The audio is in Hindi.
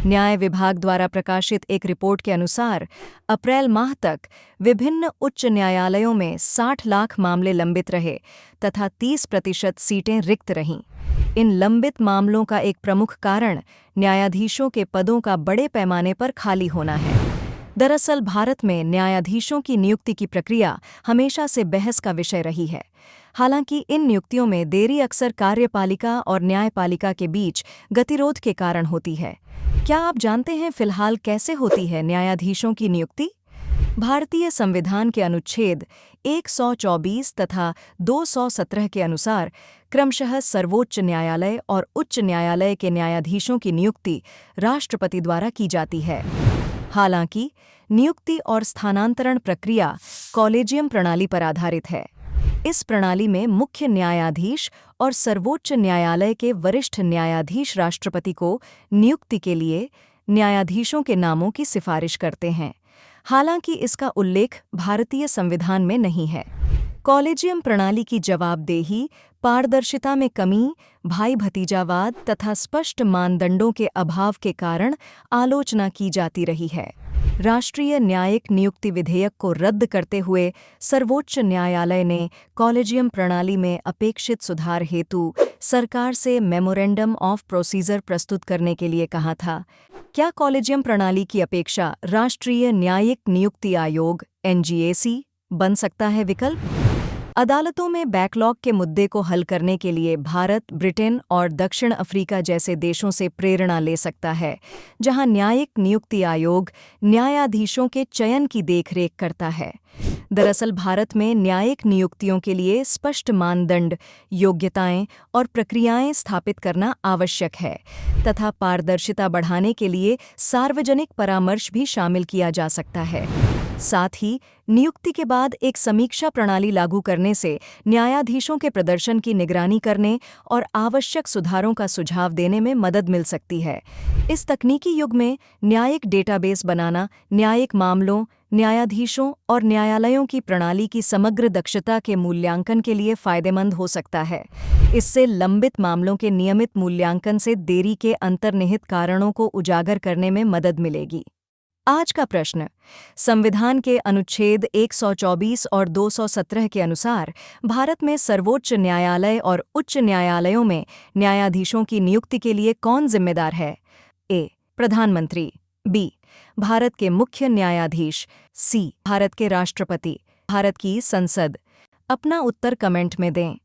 न्याय विभाग द्वारा प्रकाशित एक रिपोर्ट के अनुसार अप्रैल माह तक विभिन्न उच्च न्यायालयों में 60 लाख मामले लंबित रहे तथा 30% सीटें रिक्त रहीं। इन लंबित मामलों का एक प्रमुख कारण न्यायाधीशों के पदों का बड़े पैमाने पर खाली होना है। दरअसल भारत में न्यायाधीशों की नियुक्ति की प्रक्रिया हमेशा से बहस का विषय रही है। हालांकि इन नियुक्तियों में देरी अक्सर कार्यपालिका और न्यायपालिका के बीच गतिरोध के कारण होती है। क्या आप जानते हैं फिलहाल कैसे होती है न्यायाधीशों की नियुक्ति? भारतीय संविधान के अनुच्छेद 124 तथा 217 के अनुसार क्रमशः सर्वोच्च न्यायालय और उच्च न्यायालय के न्यायाधीशों की नियुक्ति राष्ट्रपति द्वारा की जाती है। हालांकि नियुक्ति और स्थानांतरण प्रक्रिया कॉलेजियम प्रणाली पर आधारित है। इस प्रणाली में मुख्य न्यायाधीश और सर्वोच्च न्यायालय के वरिष्ठ न्यायाधीश राष्ट्रपति को नियुक्ति के लिए न्यायाधीशों के नामों की सिफारिश करते हैं। हालांकि इसका उल्लेख भारतीय संविधान में नहीं है। कॉलेजियम प्रणाली की जवाबदेही, पारदर्शिता में कमी, भाई भतीजावाद तथा स्पष्ट मानदंडों के अभाव के कारण आलोचना की जाती रही है। राष्ट्रीय न्यायिक नियुक्ति विधेयक को रद्द करते हुए सर्वोच्च न्यायालय ने कॉलेजियम प्रणाली में अपेक्षित सुधार हेतु सरकार से मेमोरेंडम ऑफ प्रोसीजर प्रस्तुत करने के लिए कहा था। क्या कॉलेजियम प्रणाली की अपेक्षा राष्ट्रीय न्यायिक नियुक्ति आयोग (NGAC) बन सकता है विकल्प? अदालतों में बैकलॉग के मुद्दे को हल करने के लिए भारत, ब्रिटेन और दक्षिण अफ्रीका जैसे देशों से प्रेरणा ले सकता है, जहां न्यायिक नियुक्ति आयोग न्यायाधीशों के चयन की देखरेख करता है। दरअसल भारत में न्यायिक नियुक्तियों के लिए स्पष्ट मानदंड, योग्यताएं और प्रक्रियाएं स्थापित करना आवश्यक है तथा पारदर्शिता बढ़ाने के लिए सार्वजनिक परामर्श भी शामिल किया जा सकता है। साथ ही नियुक्ति के बाद एक समीक्षा प्रणाली लागू करने से न्यायाधीशों के प्रदर्शन की निगरानी करने और आवश्यक सुधारों का सुझाव देने में मदद मिल सकती है। इस तकनीकी युग में न्यायिक डेटाबेस बनाना न्यायिक मामलों, न्यायाधीशों और न्यायालयों की प्रणाली की समग्र दक्षता के मूल्यांकन के लिए फायदेमंद हो सकता है। इससे लंबित मामलों के नियमित मूल्यांकन से देरी के अंतर्निहित कारणों को उजागर करने में मदद मिलेगी। आज का प्रश्न: संविधान के अनुच्छेद 124 और 217 के अनुसार भारत में सर्वोच्च न्यायालय और उच्च न्यायालयों में न्यायाधीशों की नियुक्ति के लिए कौन जिम्मेदार है? ए. प्रधानमंत्री, बी. भारत के मुख्य न्यायाधीश, सी. भारत के राष्ट्रपति, भारत की संसद। अपना उत्तर कमेंट में दें।